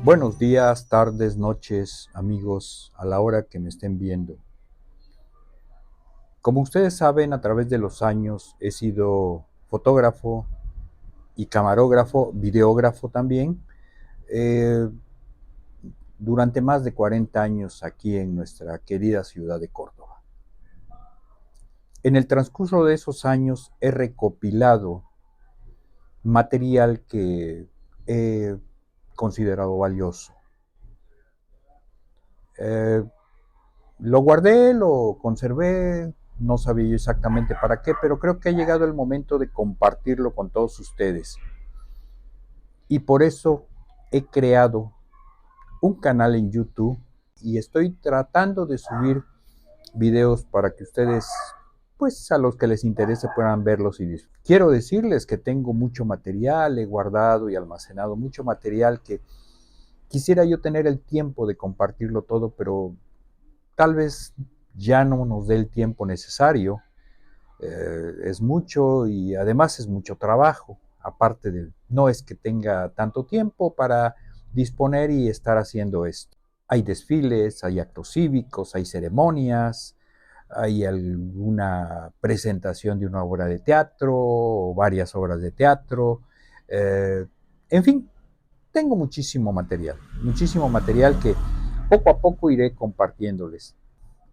Buenos días, tardes, noches, amigos, a la hora que me estén viendo. Como ustedes saben, a través de los años he sido fotógrafo y camarógrafo, videógrafo también, eh, durante más de 40 años aquí en nuestra querida ciudad de Córdoba. En el transcurso de esos años he recopilado material que he considerado valioso. Eh, Lo guardé, lo conservé, no sabía yo exactamente para qué, pero creo que ha llegado el momento de compartirlo con todos ustedes. Y por eso he creado un canal en YouTube y estoy tratando de subir videos para que ustedes, pues a los que les interese, puedan verlos y disfrutar. Quiero decirles que tengo mucho material, he guardado y almacenado mucho material que quisiera yo tener el tiempo de compartirlo todo, pero tal vez ya no nos dé el tiempo necesario. Es mucho y además es mucho trabajo. Aparte del, no es que tenga tanto tiempo para disponer y estar haciendo esto. Hay desfiles, hay actos cívicos, hay ceremonias, hay alguna presentación de una obra de teatro o varias obras de teatro. Eh, en fin, tengo muchísimo material que poco a poco iré compartiéndoles.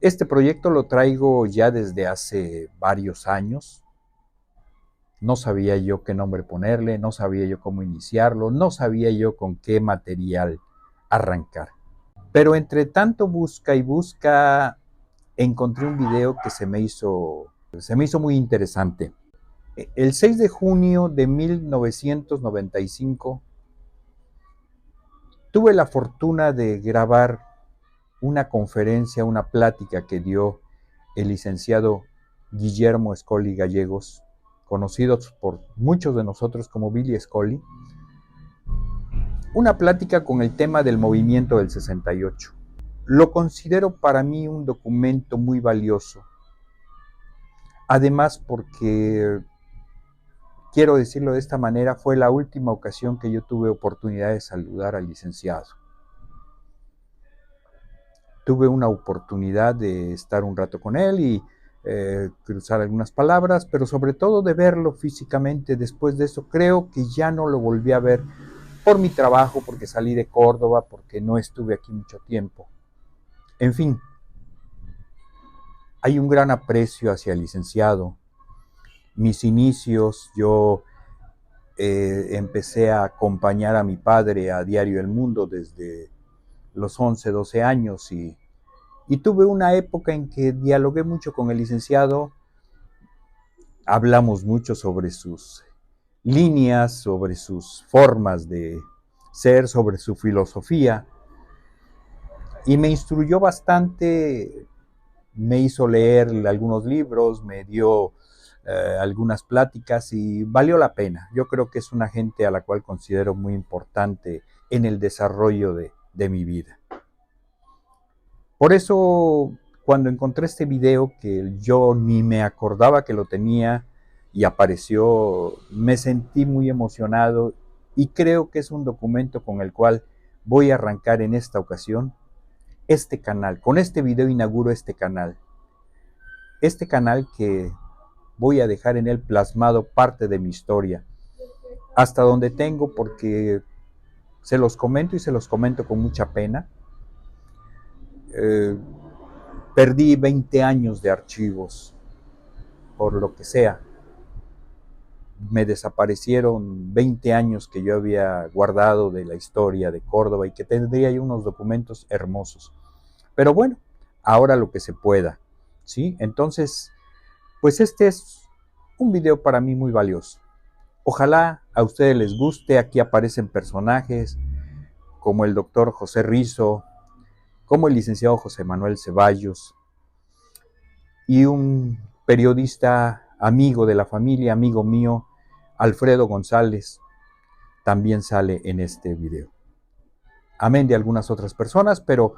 Este proyecto lo traigo ya desde hace varios años. No sabía yo qué nombre ponerle, no sabía yo cómo iniciarlo, no sabía yo con qué material arrancar. Pero entre tanto busca y busca, encontré un video que se me hizo muy interesante. El 6 de junio de 1995 tuve la fortuna de grabar una conferencia, una plática que dio el licenciado Guillermo Escoli Gallegos, conocido por muchos de nosotros como Billy Escoli, una plática con el tema del movimiento del 68. Lo considero para mí un documento muy valioso, además porque, quiero decirlo de esta manera, fue la última ocasión que yo tuve oportunidad de saludar al licenciado. Tuve una oportunidad de estar un rato con él y cruzar algunas palabras, pero sobre todo de verlo físicamente. Después de eso creo que ya no lo volví a ver por mi trabajo, porque salí de Córdoba, porque no estuve aquí mucho tiempo. En fin, hay un gran aprecio hacia el licenciado. Mis inicios, yo empecé a acompañar a mi padre a Diario El Mundo desde los 11, 12 años y tuve una época en que dialogué mucho con el licenciado, hablamos mucho sobre sus líneas, sobre sus formas de ser, sobre su filosofía, y me instruyó bastante, me hizo leer algunos libros, me dio algunas pláticas y valió la pena. Yo creo que es una gente a la cual considero muy importante en el desarrollo de mi vida. Por eso, cuando encontré este video, que yo ni me acordaba que lo tenía y apareció, me sentí muy emocionado y creo que es un documento con el cual voy a arrancar en esta ocasión este canal. Con este video inauguro este canal. Este canal que voy a dejar en él plasmado parte de mi historia, hasta donde tengo, porque se los comento y se los comento con mucha pena. Eh, Perdí 20 años de archivos, por lo que sea. Me desaparecieron 20 años que yo había guardado de la historia de Córdoba y que tendría yo unos documentos hermosos. Pero bueno, ahora lo que se pueda, ¿sí? Entonces, pues este es un video para mí muy valioso. Ojalá a ustedes les guste. Aquí aparecen personajes como el doctor José Rizo, como el licenciado José Manuel Ceballos y un periodista amigo de la familia, amigo mío, Alfredo González, también sale en este video. Amén de algunas otras personas, pero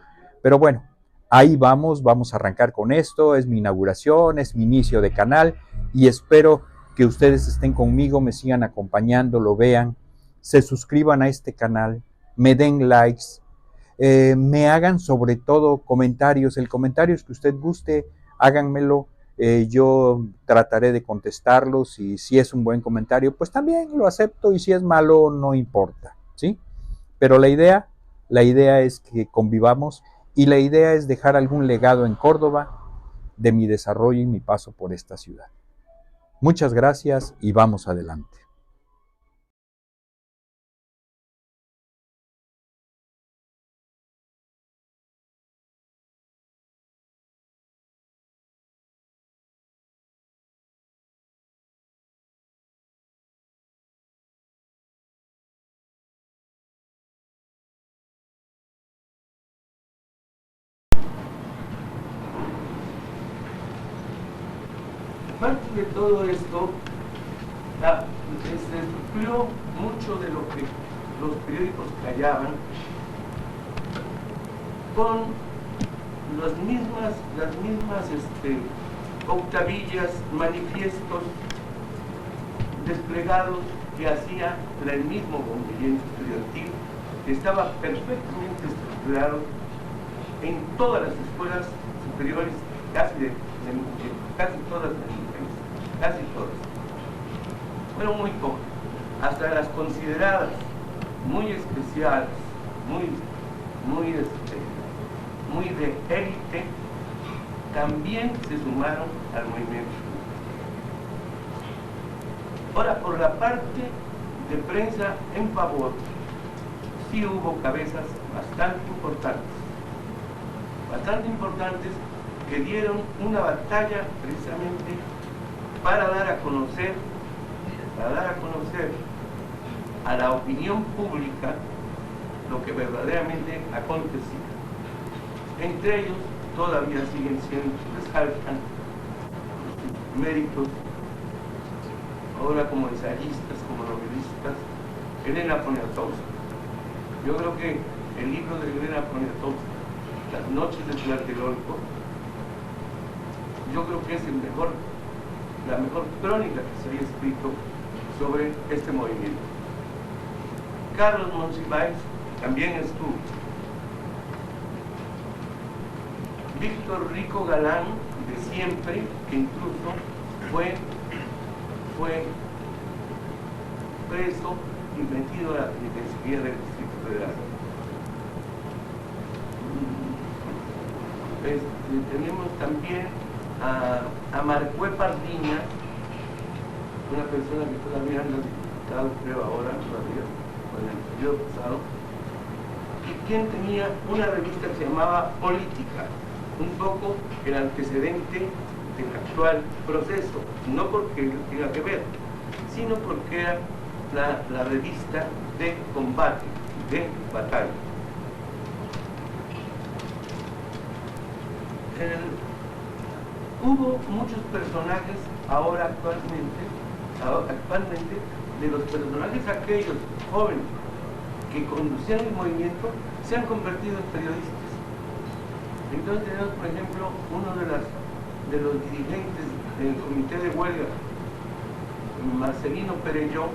bueno, ahí vamos a arrancar con esto. Es mi inauguración, es mi inicio de canal y espero que ustedes estén conmigo, me sigan acompañando, lo vean, se suscriban a este canal, me den likes, me hagan sobre todo comentarios. El comentario que usted guste, háganmelo. Yo trataré de contestarlos y si es un buen comentario, pues también lo acepto y si es malo, no importa, ¿sí? Pero la idea es que convivamos y la idea es dejar algún legado en Córdoba de mi desarrollo y mi paso por esta ciudad. Muchas gracias y vamos adelante. Parte de todo esto, se descubrió mucho de lo que los periódicos callaban con las mismas octavillas, manifiestos desplegados que hacía el mismo movimiento estudiantil, que estaba perfectamente estructurado en todas las escuelas superiores, casi todas en el país, casi todas. Bueno, muy pocas, hasta las consideradas muy especiales, muy de élite, también se sumaron al movimiento. Ahora, por la parte de prensa en favor, sí hubo cabezas bastante importantes que dieron una batalla precisamente para dar a conocer a la opinión pública lo que verdaderamente acontecía. Entre ellos todavía siguen siendo, resaltan méritos, ahora como ensayistas, como novelistas, Elena Poniatowska. Yo creo que el libro de Elena Poniatowska, Las noches de Tlatelolco, yo creo que es la mejor crónica que se haya escrito sobre este movimiento. Carlos Monsiváis también estuvo. Víctor Rico Galán, de siempre, que incluso fue preso y metido a la penitenciaría del Distrito Federal. Tenemos también a Marcué Pardiña, una persona que todavía anda diputado, creo ahora, todavía, en el periodo pasado, y quien tenía una revista que se llamaba Política, un poco el antecedente del actual proceso, no porque tenga que ver, sino porque era la revista de combate, de batalla. Hubo muchos personajes actualmente, de los personajes aquellos jóvenes que conducían el movimiento, se han convertido en periodistas. Entonces tenemos, por ejemplo, uno de los dirigentes del comité de huelga, Marcelino Perelló,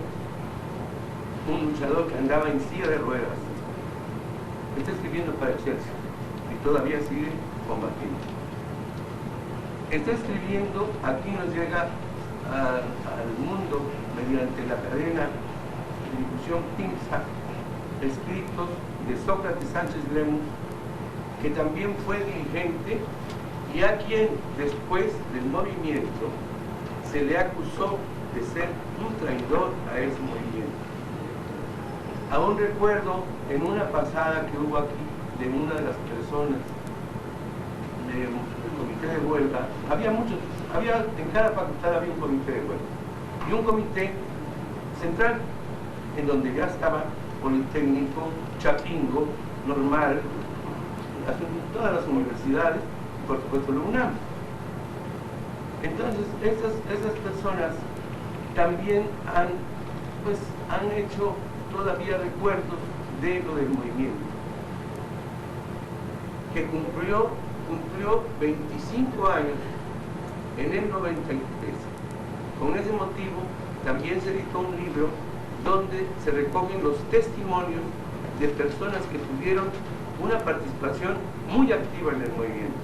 un luchador que andaba en silla de ruedas, está escribiendo para Excelsior y todavía sigue combatiendo. Está escribiendo, aquí nos llega al mundo mediante la cadena de difusión PINSA, escritos de Sócrates Sánchez Lemus, que también fue dirigente y a quien después del movimiento se le acusó de ser un traidor a ese movimiento. Aún recuerdo en una pasada que hubo aquí de una de las personas del comité de huelga, en cada facultad había un comité de huelga y un comité central en donde ya estaba Politécnico, Chapingo, Normal, todas las universidades, por supuesto la UNAM. Entonces esas personas también han hecho todavía recuerdos de lo del movimiento, que cumplió 25 años en el 93. Con ese motivo también se editó un libro donde se recogen los testimonios de personas que tuvieron una participación muy activa en el movimiento.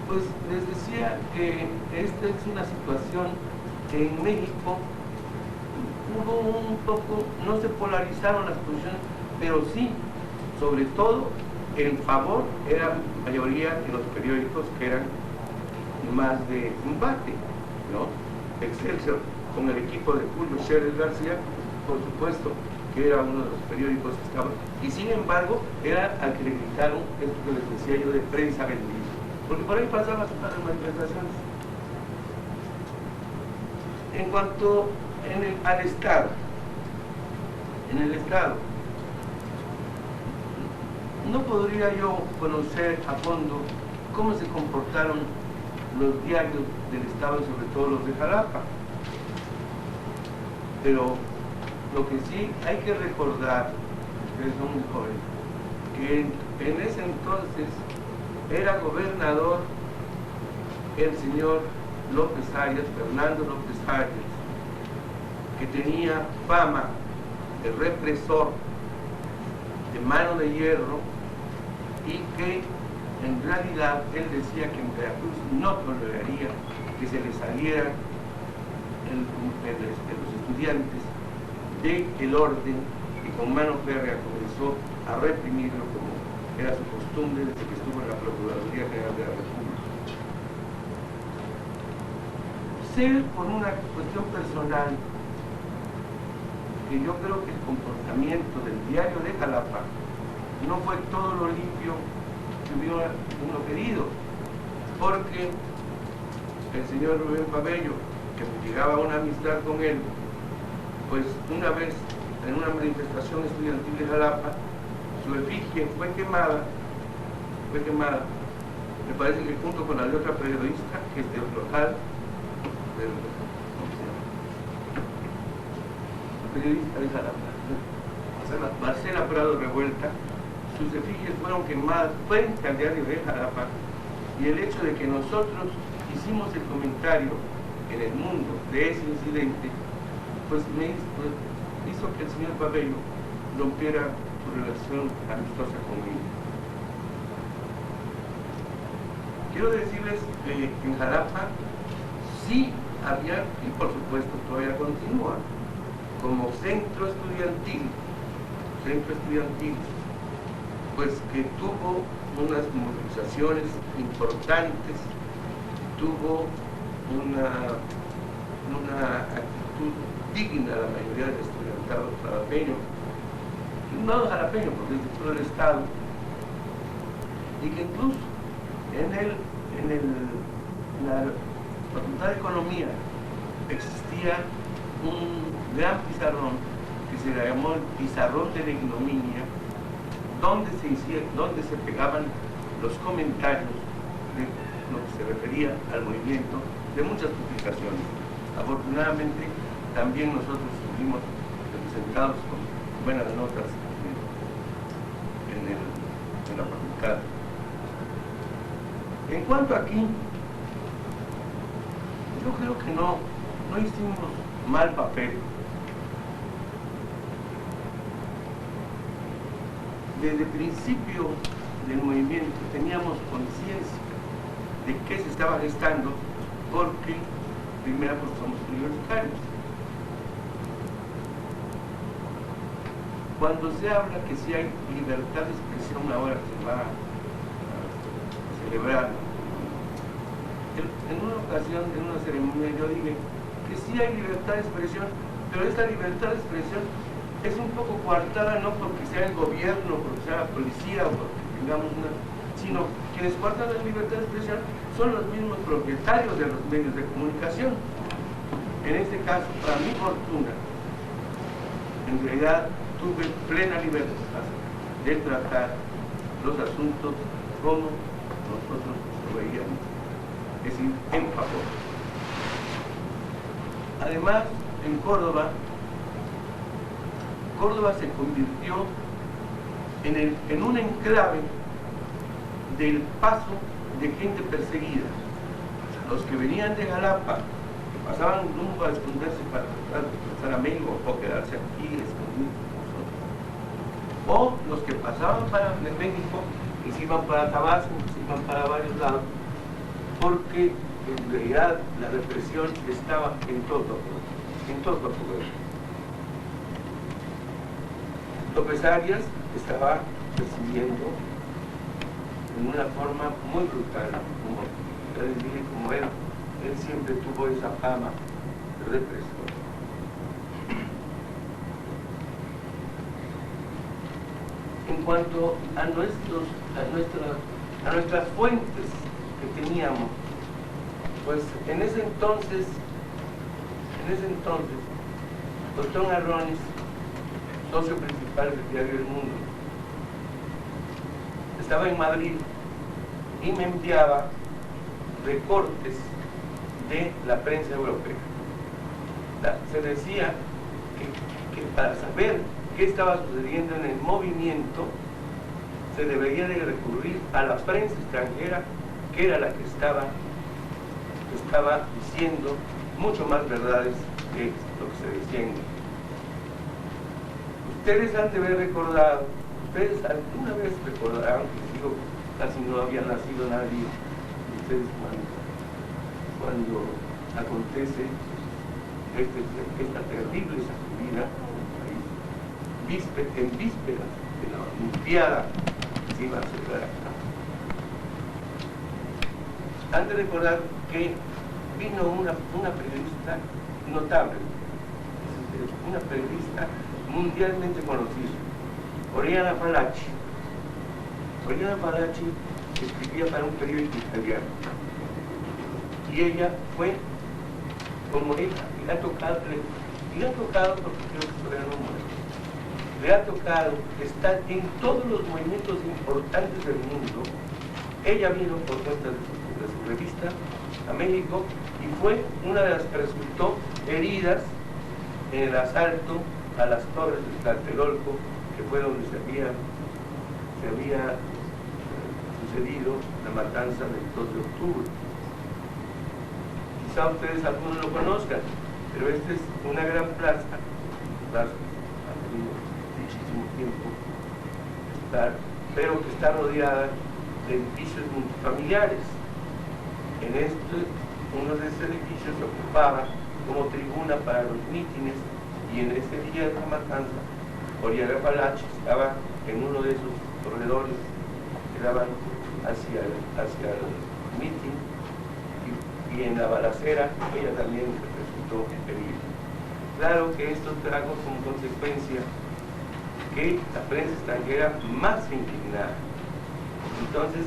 Pues les decía que esta es una situación que en México hubo un poco, no se polarizaron las posiciones, pero sí, sobre todo, el favor era mayoría en los periódicos que eran más de combate, ¿no? Excelsior, con el equipo de Julio Scherer García, por supuesto, que era uno de los periódicos que estaba, y sin embargo, era al que le gritaron esto que les decía yo de prensa vendida, porque por ahí pasaban las manifestaciones. En cuanto al Estado, en el Estado, no podría yo conocer a fondo cómo se comportaron los diarios del Estado, sobre todo los de Jalapa. Pero lo que sí hay que recordar, ustedes son muy jóvenes, que en ese entonces era gobernador el señor López Arias, Fernando López Arias, que tenía fama de represor, de mano de hierro, y que en realidad él decía que en Veracruz no toleraría que se le salieran los estudiantes del orden, y con mano férrea comenzó a reprimirlo como era su costumbre desde que estuvo en la Procuraduría General de la República. Sé por una cuestión personal que yo creo que el comportamiento del diario de Jalapa no fue todo lo limpio que hubiera uno querido, porque el señor Rubén Pabello, que llegaba a una amistad con él, pues una vez en una manifestación estudiantil de Jalapa, su efigie fue quemada, me parece que junto con la de otra periodista, que es de local, periodista de Jalapa, Marcela Prado Revuelta, sus efigies fueron quemadas frente al diario de Jalapa, y el hecho de que nosotros hicimos el comentario en El Mundo de ese incidente, pues hizo que el señor Pabello rompiera su relación amistosa conmigo. Quiero decirles que en Jalapa sí había, y por supuesto todavía continúa, como centro estudiantil, pues que tuvo unas movilizaciones importantes, tuvo una actitud digna la mayoría del estudiantado jalapeño, no jalapeño porque es de todo el estado, y que incluso en la Facultad de Economía existía un gran pizarrón que se llamó el pizarrón de la ignominia, donde se pegaban los comentarios de lo que se refería al movimiento de muchas publicaciones. Afortunadamente, también nosotros estuvimos representados con buenas notas en la facultad. En cuanto aquí, yo creo que no hicimos mal papel. Desde el principio del movimiento teníamos conciencia de qué se estaba gestando, porque primero pues somos universitarios. Cuando se habla que si hay libertad de expresión ahora que se va a celebrar, en una ocasión, en una ceremonia, yo dije que sí hay libertad de expresión, pero esta libertad de expresión es un poco coartada, no porque sea el gobierno, porque sea la policía, o porque tengamos sino quienes coartan la libertad de expresión son los mismos propietarios de los medios de comunicación. En este caso, para mi fortuna, en realidad tuve plena libertad de tratar los asuntos como nosotros lo veíamos, es decir, en favor. Además, en Córdoba se convirtió en un enclave del paso de gente perseguida. Los que venían de Jalapa pasaban rumbo a esconderse para tratar de pasar a México o quedarse aquí escondidos con nosotros. O los que pasaban para México y se iban para Tabasco, se iban para varios lados, porque en realidad la represión estaba en todo poder. López Arias estaba recibiendo en una forma muy brutal, como él siempre tuvo esa fama de represor. En cuanto a nuestras fuentes que teníamos, pues en ese entonces, Tostón Arronis, socio principal del diario El Mundo, estaba en Madrid y me enviaba recortes de la prensa europea. Se decía que para saber qué estaba sucediendo en el movimiento se debería de recurrir a la prensa extranjera, que era la que estaba diciendo mucho más verdades que lo que se decía en México. Ustedes han de haber recordado, ustedes alguna vez recordarán, que digo, casi no había nacido nadie, ustedes cuando acontece esta terrible sacudida, en vísperas de la Olimpiada que se iba a celebrar acá. Han de recordar que vino una periodista notable, una periodista mundialmente conocida, Oriana Fallaci. Oriana Fallaci escribía para un periódico italiano. Y ella fue, como ella, le ha tocado, porque creo que todavía no muere, le ha tocado estar en todos los movimientos importantes del mundo. Ella vino por cuenta de su revista a México y fue una de las que resultó heridas en el asalto a las torres de Tlatelolco, que fue donde se había sucedido la matanza del 2 de octubre. Quizá ustedes algunos lo conozcan, pero esta es una gran plaza ha tenido muchísimo tiempo, pero que está rodeada de edificios multifamiliares. Uno de estos edificios se ocupaba como tribuna para los mítines, y en ese día de la matanza, Oriana Fallaci estaba en uno de esos corredores que daban hacia el mitin, y en la balacera ella también resultó herida. Claro que esto trajo como consecuencia que la prensa extranjera más indignada. Entonces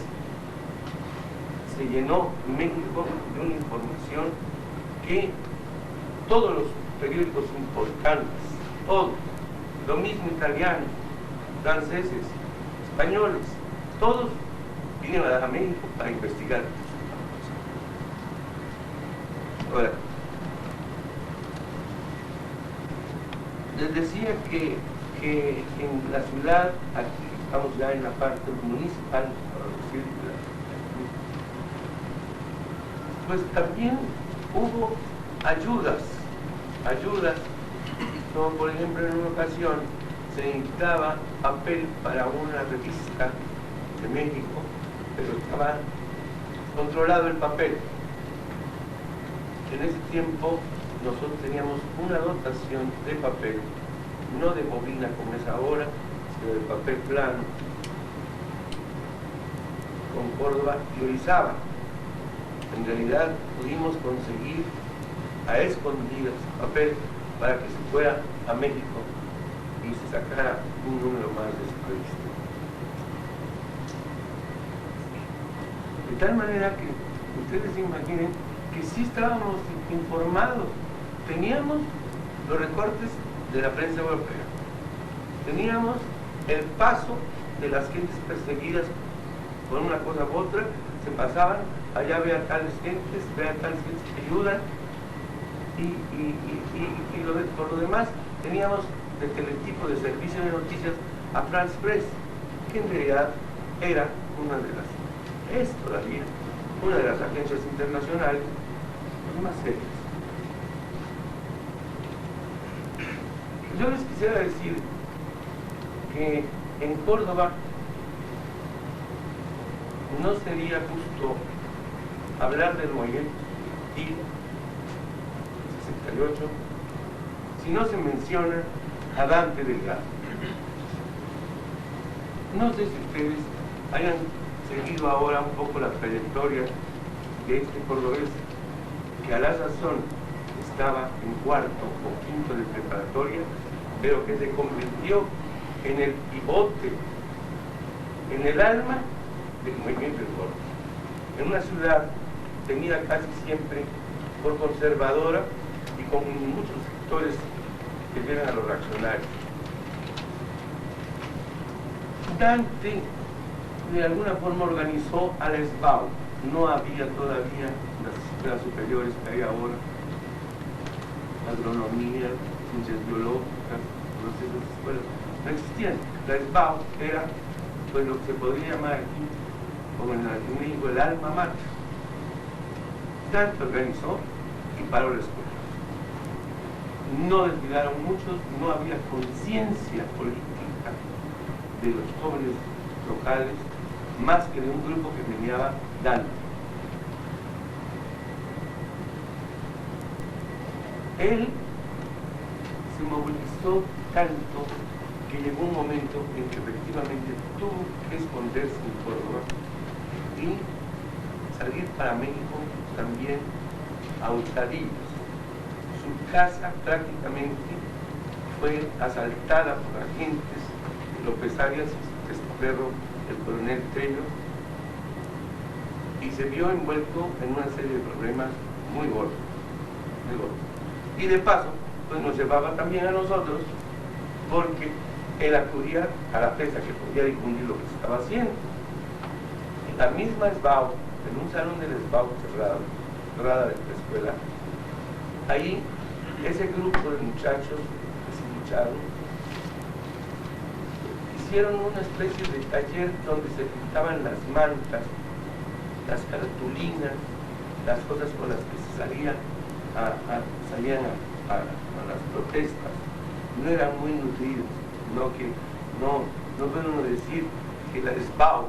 se llenó México de una información que todos los periódicos importantes, todos, lo mismo italianos, franceses, españoles, todos vinieron a México para investigar. Ahora, les decía que en la ciudad, aquí estamos ya en la parte municipal, para decir, pues también hubo ayudas, como por ejemplo en una ocasión se necesitaba papel para una revista de México, pero estaba controlado el papel. En ese tiempo nosotros teníamos una dotación de papel, no de bobina como es ahora, sino de papel plano, con Córdoba y Orizaba. En realidad pudimos conseguir a escondidas papel para que se fuera a México y se sacara un número más de esa revista. De tal manera que ustedes se imaginen que sí estábamos informados, teníamos los recortes de la prensa europea, teníamos el paso de las gentes perseguidas por una cosa u otra, se pasaban, allá vean tales gentes que ayudan, por lo demás teníamos de teletipo, de servicio de noticias, a France Press, que en realidad era es todavía una de las agencias internacionales más serias. Yo les quisiera decir que en Córdoba no sería justo hablar del movimiento estudiantil 68 si no se menciona a Dante Delgado. No sé si ustedes hayan seguido ahora un poco la trayectoria de este cordobés que a la sazón estaba en cuarto o quinto de preparatoria, pero que se convirtió en el pivote, en el alma del movimiento en Córdoba, en una ciudad tenida casi siempre por conservadora y con muchos sectores que llegan a los reaccionarios. Dante de alguna forma organizó al SBAU. No había todavía las escuelas superiores que hay ahora, agronomía, ciencias biológicas, todas esas escuelas no existían. La SBAU era pues lo que se podría llamar aquí, como en México, el alma mater. Dante organizó y paró la escuela. No desfilaron muchos, no había conciencia política de los jóvenes locales, más que de un grupo que meneaba Dante. Él se movilizó tanto que llegó un momento en que efectivamente tuvo que esconderse en Córdoba y salir para México también a hurtadillas. Su casa prácticamente fue asaltada por agentes de López Arias, este perro, el coronel Tello, y se vio envuelto en una serie de problemas muy gordos, muy gordos. Y de paso, pues nos llevaba también a nosotros, porque él acudía a la prensa que podía difundir lo que se estaba haciendo. En la misma SBAU, en un salón del SBAU cerrada de la escuela, ahí ese grupo de muchachos que se lucharon hicieron una especie de taller donde se pintaban las mantas, las cartulinas, las cosas con las que se salían a las protestas. No eran muy nutridos, no puede uno decir que la SBAU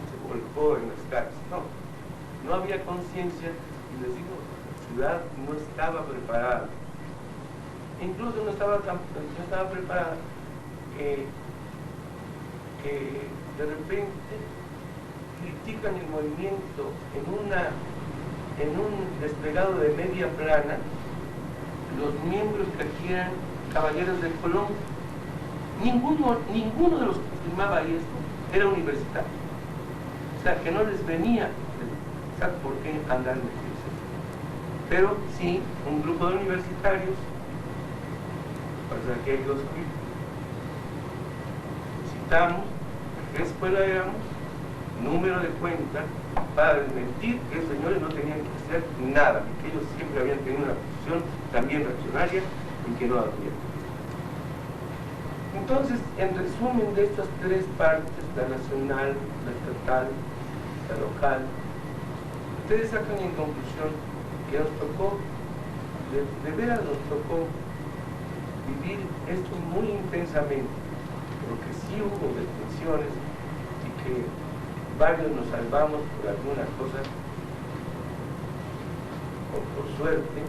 se volcó en las calles, no había conciencia, y les digo, la ciudad no estaba preparada, incluso no estaba preparada que de repente critican el movimiento en un desplegado de media plana, los miembros que aquí eran caballeros del Colón. Ninguno de los que firmaba ahí esto era universitario. O sea, que no les venía, ¿sabes por qué andar metidos? Pero sí, un grupo de universitarios, pues aquí hay dos grupos. Citamos qué escuela éramos, número de cuenta, para desmentir que esos señores no tenían que hacer nada, que ellos siempre habían tenido una posición también reaccionaria y que no había. Entonces, en resumen de estas tres partes, la nacional, la estatal, la local, ustedes sacan en conclusión que nos tocó, de veras nos tocó vivir esto muy intensamente, porque sí hubo detenciones y que varios nos salvamos por algunas cosas, o por suerte,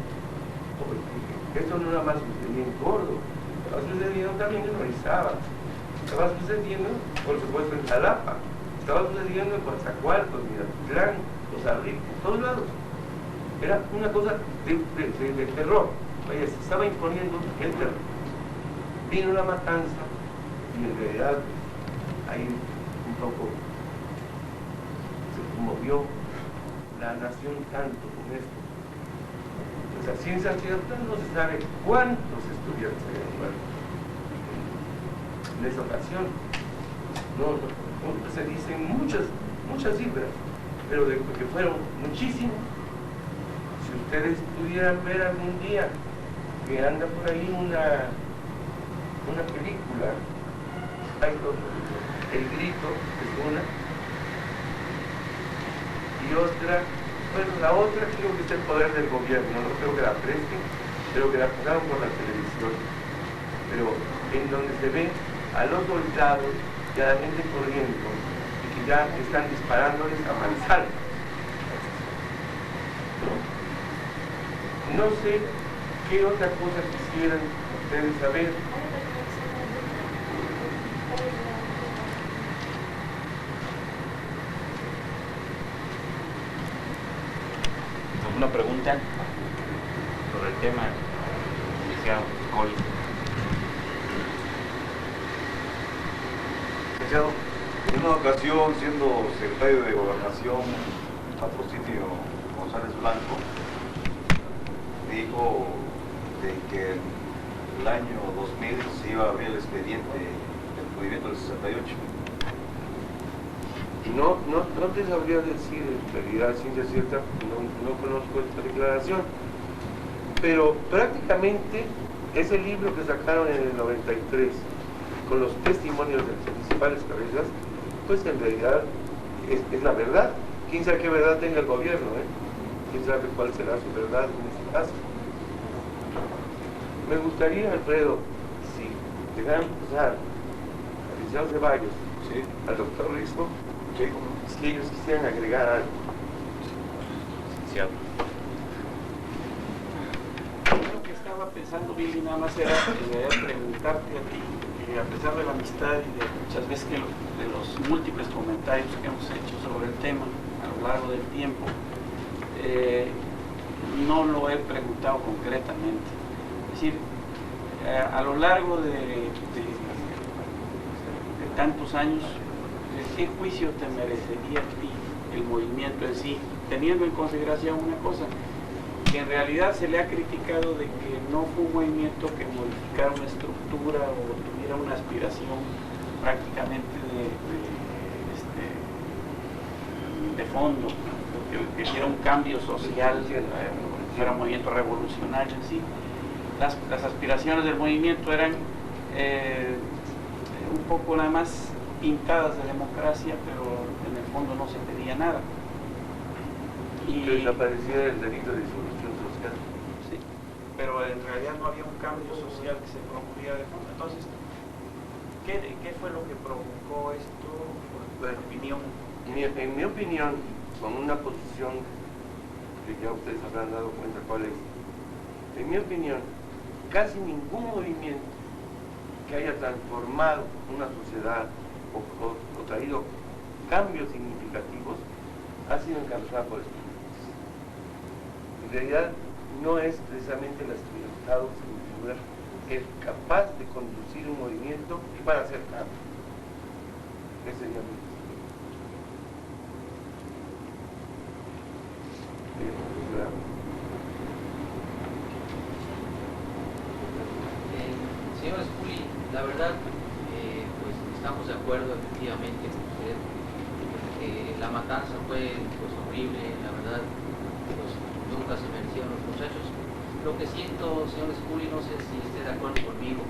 porque esto no nada más sucedía en Córdoba, estaba sucediendo también en Orizaba, estaba sucediendo, por supuesto, en Jalapa, estaba sucediendo en Coatzacoalcos, Minatitlán, Poza Rica, en todos lados. Era una cosa de terror, vaya, se estaba imponiendo el terror. Vino la matanza y en realidad ahí un poco se conmovió la nación tanto con esto. Pues a ciencia cierta no se sabe cuántos estudiantes habían muerto en esa ocasión. Se dicen muchas cifras, pero de que fueron muchísimos. Si ustedes pudieran ver algún día que anda por ahí una película, El Grito es una, y otra, bueno, la otra creo que es El Poder del Gobierno, no creo que la presten, pero que la pasaron por la televisión. pero en donde se ve a los soldados y a la gente corriendo y que ya están disparándoles a mansalva. No sé qué otra cosa quisieran ustedes saber. ¿Alguna pregunta sobre el tema, licenciado Coli? Licenciado, en una ocasión, siendo secretario de Gobernación, Patrocinio González Blanco, dijo de que en el año 2000 se iba a abrir el expediente del movimiento del 68. No te sabría decir en realidad, ciencia cierta, no conozco esta declaración, pero prácticamente ese libro que sacaron en el 93 con los testimonios de las principales cabezas, pues en realidad es la verdad. Quién sabe qué verdad tenga el gobierno, quién sabe cuál será su verdad en este caso. Me gustaría, Alfredo, si dejaran pasar al licenciado Ceballos, ¿Sí? al doctor Risco, Sí. si ellos quisieran agregar algo. Licenciado. Lo que estaba pensando, Billy, nada más era preguntarte a ti, que a pesar de la amistad y de muchas veces de los múltiples comentarios que hemos hecho sobre el tema a lo largo del tiempo, no lo he preguntado concretamente. Es decir, a lo largo de tantos años, ¿qué juicio te merecería a ti el movimiento en sí, teniendo en consideración una cosa, que en realidad se le ha criticado de que no fue un movimiento que modificara una estructura o tuviera una aspiración prácticamente de fondo, que diera un cambio social, era un movimiento revolucionario en sí? Las aspiraciones del movimiento eran un poco nada más pintadas de democracia, pero en el fondo no se pedía nada. Que desapareciera el delito de disolución social. Sí, pero en realidad no había un cambio social que se promoviera de fondo. Entonces, ¿qué fue lo que provocó esto, por tu opinión? En mi opinión, con una posición que ya ustedes habrán dado cuenta cuál es, en mi opinión, casi ningún movimiento que haya transformado una sociedad o traído cambios significativos ha sido encabezada por estudiantes. En realidad no es precisamente el estudiantado sin duda que es capaz de conducir un movimiento y para hacer cambio. Ese sería mi Señor Scully, la verdad, pues estamos de acuerdo efectivamente con usted. La matanza fue pues horrible, la verdad, pues nunca se merecieron los muchachos. Lo que siento, señor Scully, no sé si esté de acuerdo conmigo,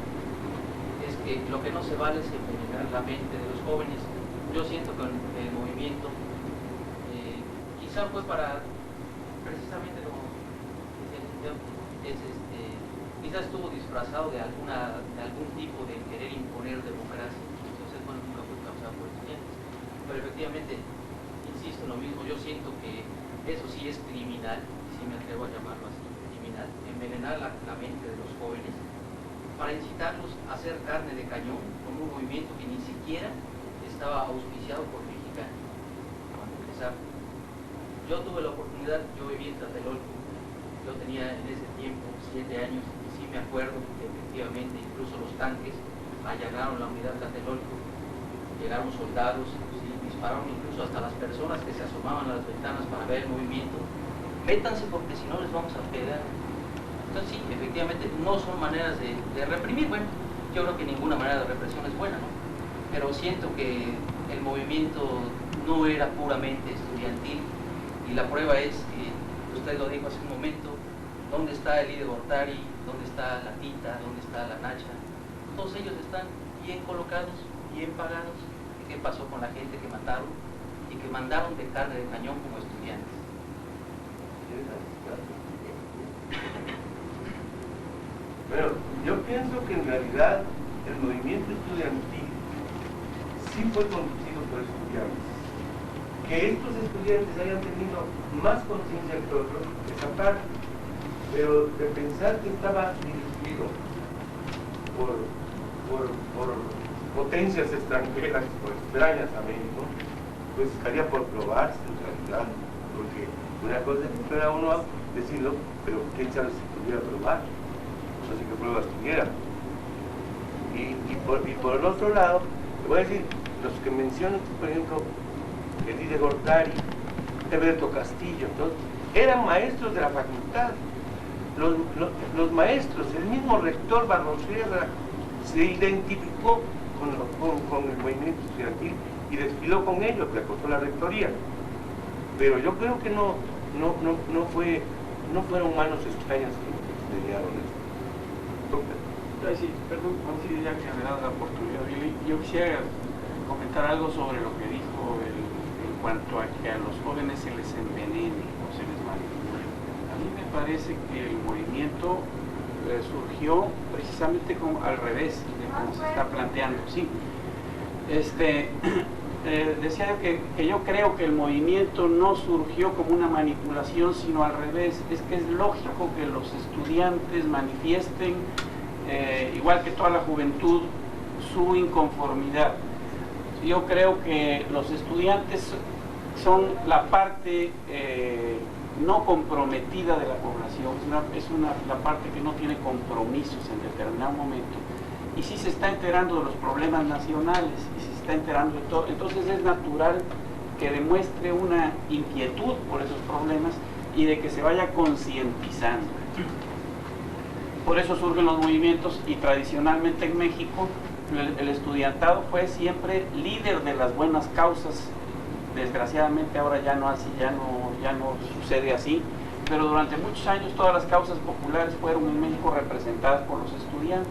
es que lo que no se vale es envenenar la mente de los jóvenes. Yo siento que el movimiento quizá fue para precisamente lo que decía el licenciado, quizás estuvo disfrazado de algún tipo de querer imponer democracia. Entonces, bueno, nunca fue causado por estudiantes. Pero efectivamente, insisto en lo mismo, yo siento que eso sí es criminal, si me atrevo a llamarlo así, criminal, envenenar la mente de los jóvenes para incitarlos a hacer carne de cañón con un movimiento que ni siquiera estaba auspiciado por mexicanos. Para empezar, yo tuve la oportunidad, yo viví en Tlatelolco, yo tenía en ese tiempo 7 años, y sí me acuerdo que efectivamente incluso los tanques allanaron la unidad de Tlatelolco, llegaron soldados, sí, dispararon incluso hasta las personas que se asomaban a las ventanas para ver el movimiento. Métanse porque si no les vamos a pegar. Entonces sí, efectivamente no son maneras de reprimir. Bueno, yo creo que ninguna manera de represión es buena, ¿no? Pero siento que el movimiento no era puramente estudiantil, y la prueba es que usted lo dijo hace un momento, ¿dónde está el líder Gortari? ¿Dónde está la Tita? ¿Dónde está la Nacha? Todos ellos están bien colocados, bien pagados. ¿Y qué pasó con la gente que mataron y que mandaron de carne de cañón como estudiantes? Bueno, Yo pienso que en realidad el movimiento estudiantil sí fue conducido por estudiantes. Que estos estudiantes hayan tenido más conciencia que otros, esa parte, pero de pensar que estaba dirigido por potencias extranjeras o extrañas a México, pues estaría por probarse en realidad, porque una cosa es que pueda uno decirlo, pero quién sabe si pudiera probar, no sé qué pruebas tuviera. Y por el otro lado, te voy a decir, los que menciono, por ejemplo, Elide Gortari, Alberto Castillo, todos, eran maestros de la facultad. Los maestros, el mismo rector Barrosierra se identificó con el movimiento estudiantil y desfiló con ellos, le acostó la rectoría. Pero yo creo que no fueron manos extrañas que mediaron esto. Sí, perdón, si ya que me da la oportunidad, yo quisiera comentar algo sobre lo que dijo en cuanto a que a los jóvenes se les envenene o se les manipula. A mí me parece que el movimiento surgió precisamente al revés de como se está planteando. Sí. Decía yo que yo creo que el movimiento no surgió como una manipulación, sino al revés. Es que es lógico que los estudiantes manifiesten, igual que toda la juventud, su inconformidad. Yo creo que los estudiantes son la parte no comprometida de la población, la parte que no tiene compromisos en determinado momento, y sí se está enterando de los problemas nacionales, y se está enterando de todo. Entonces es natural que demuestre una inquietud por esos problemas y de que se vaya concientizando. Por eso surgen los movimientos, y tradicionalmente en México el estudiantado fue siempre líder de las buenas causas. Desgraciadamente ahora ya no sucede así, pero durante muchos años todas las causas populares fueron en México representadas por los estudiantes.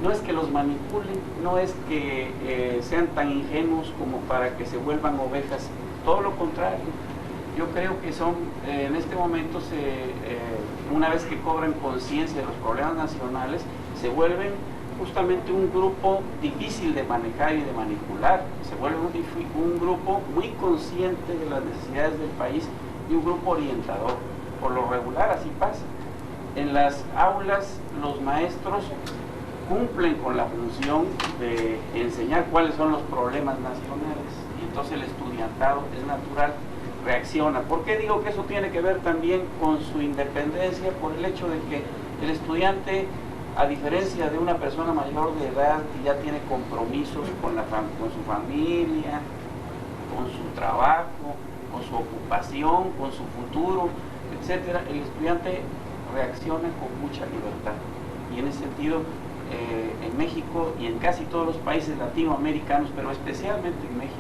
No es que los manipulen, no es que sean tan ingenuos como para que se vuelvan ovejas, todo lo contrario. Yo creo que son, en este momento, una vez que cobran conciencia de los problemas nacionales, se vuelven justamente un grupo difícil de manejar y de manipular. Se vuelve un grupo muy consciente de las necesidades del país y un grupo orientador. Por lo regular así pasa. En las aulas los maestros cumplen con la función de enseñar cuáles son los problemas nacionales, y entonces el estudiantado, es natural, reacciona. ¿Por qué digo que eso tiene que ver también con su independencia? Por el hecho de que el estudiante, a diferencia de una persona mayor de edad que ya tiene compromisos con su familia, con su trabajo, con su ocupación, con su futuro, etc., el estudiante reacciona con mucha libertad. Y en ese sentido, en México y en casi todos los países latinoamericanos, pero especialmente en México,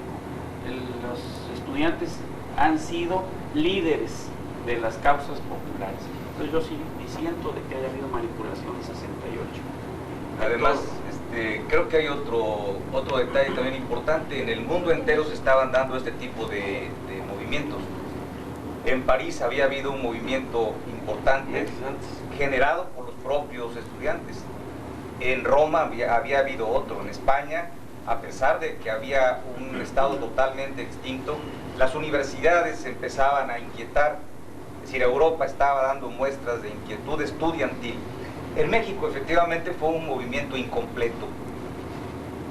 los estudiantes han sido líderes de las causas populares. Entonces yo sí disiento de que haya habido manipulación en 68. Además, creo que hay otro detalle también importante. En el mundo entero se estaban dando este tipo de movimientos. En París había habido un movimiento importante generado por los propios estudiantes. En Roma había habido otro. En España, a pesar de que había un estado totalmente extinto, las universidades se empezaban a inquietar. Es decir, Europa estaba dando muestras de inquietud estudiantil. En México, efectivamente, fue un movimiento incompleto,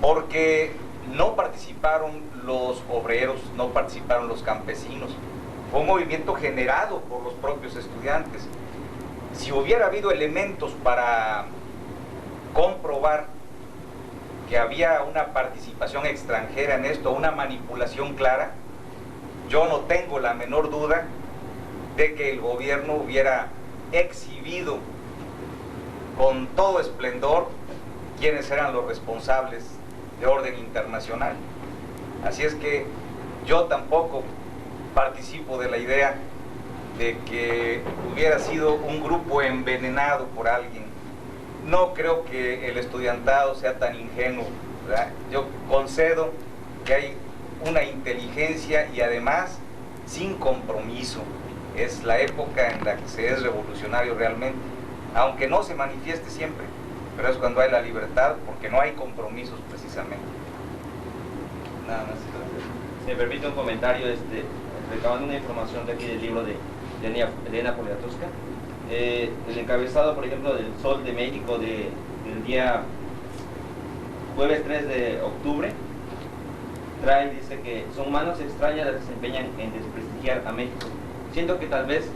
porque no participaron los obreros, no participaron los campesinos. Fue un movimiento generado por los propios estudiantes. Si hubiera habido elementos para comprobar que había una participación extranjera en esto, una manipulación clara, yo no tengo la menor duda de que el gobierno hubiera exhibido con todo esplendor quiénes eran los responsables de orden internacional. Así es que yo tampoco participo de la idea de que hubiera sido un grupo envenenado por alguien. No creo que el estudiantado sea tan ingenuo, ¿verdad? Yo concedo que hay una inteligencia y además sin compromiso. Es la época en la que se es revolucionario realmente, aunque no se manifieste siempre. pero es cuando hay la libertad, porque no hay compromisos precisamente. Nada más. Si me permite un comentario, recabando una información de aquí del libro de Elena Poniatowska, el encabezado, por ejemplo, del Sol de México del día jueves 3 de octubre, dice que son manos extrañas las que se empeñan en desprestigiar a México. Siento que tal vez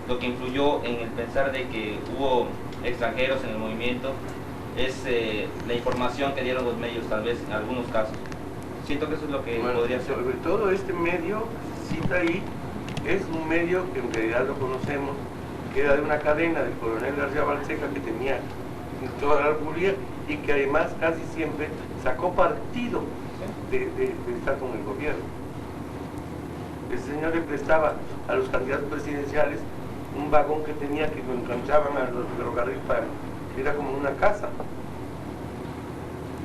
lo que influyó en el pensar de que hubo extranjeros en el movimiento es la información que dieron los medios, tal vez en algunos casos. Siento que eso es lo que podría ser. Sobre todo este medio, cita ahí, es un medio que en realidad lo conocemos, que era de una cadena del coronel García Balseca, que tenía toda la alcurnia y que además casi siempre sacó partido de estar con el gobierno. Ese señor le prestaba a los candidatos presidenciales un vagón que tenía, que lo enganchaban a los ferrocarriles, que era como una casa.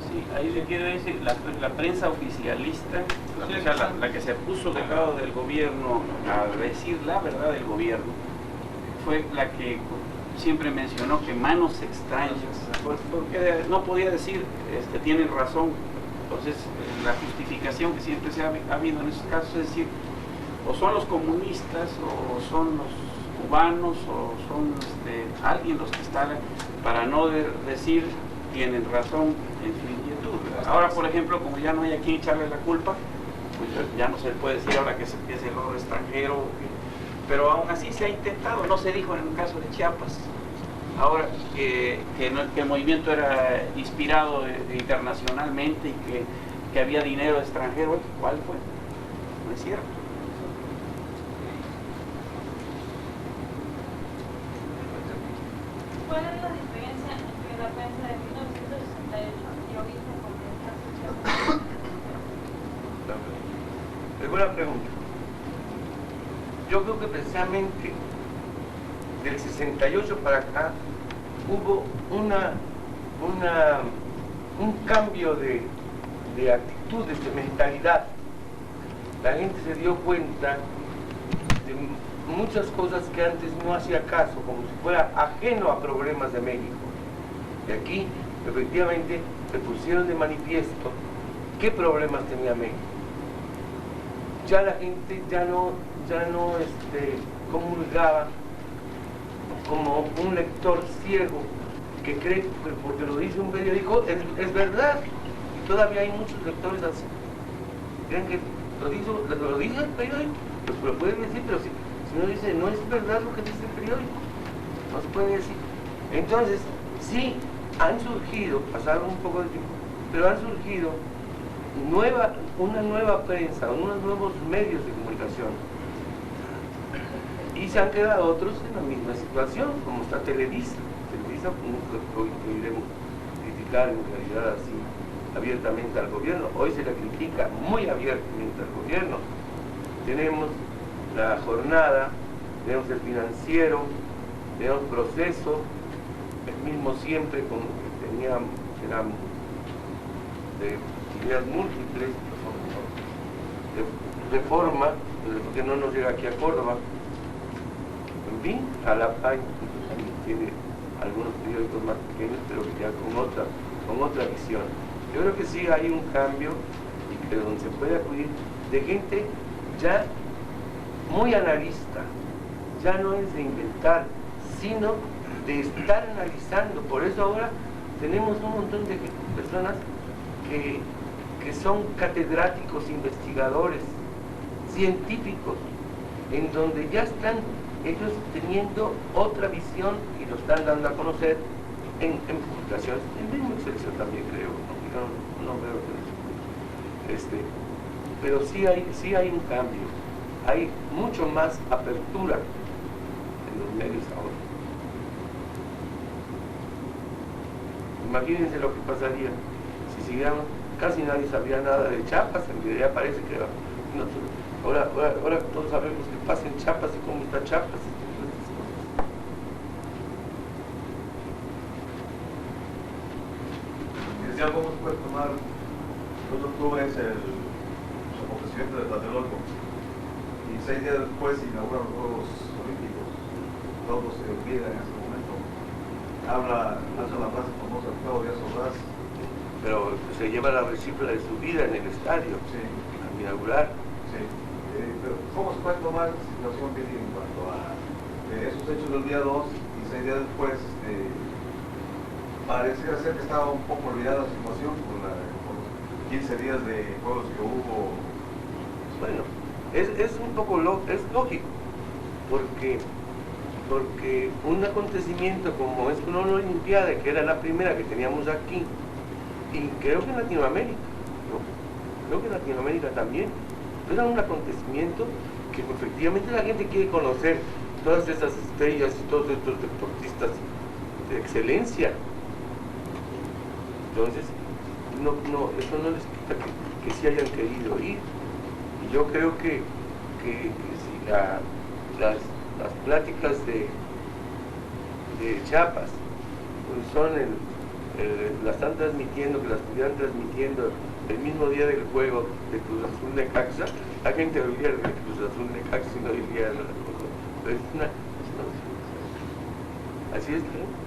Sí, ahí le quiero decir, la prensa oficialista, o sea, la que se puso del lado del gobierno a decir la verdad del gobierno, fue la que siempre mencionó que manos extrañas, porque no podía decir, tienen razón. Entonces, la justificación que siempre se ha habido en esos casos es decir, o son los comunistas, o son los cubanos, o son alguien los que están, para no decir tienen razón en su inquietud. Ahora, por ejemplo, como ya no hay a quien echarle la culpa, pues ya no se le puede decir ahora que es el oro extranjero, pero aún así se ha intentado, no se dijo en el caso de Chiapas. Ahora que el movimiento era inspirado internacionalmente y que había dinero extranjero, ¿cuál fue? No es cierto. ¿Cuál es la diferencia entre la prensa de 1968 y ahorita con esta asociación? Es buena pregunta. Yo creo que precisamente del 68 para acá hubo un cambio de actitudes, de mentalidad. La gente se dio cuenta de muchas cosas que antes no hacía caso, como si fuera ajeno a problemas de México. Y aquí, efectivamente, se pusieron de manifiesto qué problemas tenía México. Ya la gente ya no comulgaba como un lector ciego que cree que porque lo dice un periódico es verdad. Y todavía hay muchos lectores así. Creen que lo dice el periódico, pues lo pueden decir, pero si uno dice no es verdad lo que dice el periódico, no se puede decir. Entonces, sí, han surgido, pasaron un poco de tiempo, pero han surgido una nueva prensa, unos nuevos medios de comunicación. Y se han quedado otros en la misma situación, como está Televisa. Televisa, hoy podríamos criticar en realidad así abiertamente al gobierno. Hoy se le critica muy abiertamente al gobierno. Tenemos La Jornada, tenemos El Financiero, tenemos Proceso, el mismo Siempre, con que tenían, eran de ideas múltiples, de Reforma, porque no nos llega aquí a Córdoba. En fin, Jalapa tiene algunos periódicos más pequeños, pero ya con otra visión. Yo creo que sí hay un cambio y que donde se puede acudir de gente ya muy analista, ya no es de inventar, sino de estar analizando. Por eso ahora tenemos un montón de personas que son catedráticos, investigadores, científicos, en donde ya están ellos teniendo otra visión y lo están dando a conocer en publicaciones, en mismo Excelsior también creo, no veo que pero sí hay un cambio, hay mucho más apertura en los medios ahora. Imagínense lo que pasaría si siguiéramos, casi nadie sabía nada de Chiapas, en realidad parece que ahora todos sabemos qué pasa en Chiapas y cómo está Chiapas. Ya vamos a tomar 2 de octubre es el acontecimiento de Tlatelolco y 6 días después se inauguran los Juegos Olímpicos. Todos se olvidan en ese momento. hace la frase famosa de Octavio Díaz Ordaz. Pero se lleva la recíproca de su vida en el estadio, Sí. al inaugurar. Sí. Pero ¿cómo se puede tomar la situación que tiene en cuanto a esos hechos del día 2 y 6 días después? Pareciera ser que estaba un poco olvidada la situación por los 15 días de juegos que hubo. Bueno, es un poco es lógico, porque un acontecimiento como es una Olimpiada, que era la primera que teníamos aquí, y creo que en Latinoamérica, ¿no? Creo que en Latinoamérica también, era un acontecimiento que efectivamente la gente quiere conocer todas esas estrellas y todos estos deportistas de excelencia. Entonces, eso no les quita que sí hayan querido ir. Y yo creo que si las pláticas de Chiapas pues las están transmitiendo, que las estuvieran transmitiendo el mismo día del juego de Cruz Azul Necaxa, la gente oiría de Cruz Azul Necaxa y no diría nada. Así es, ¿no?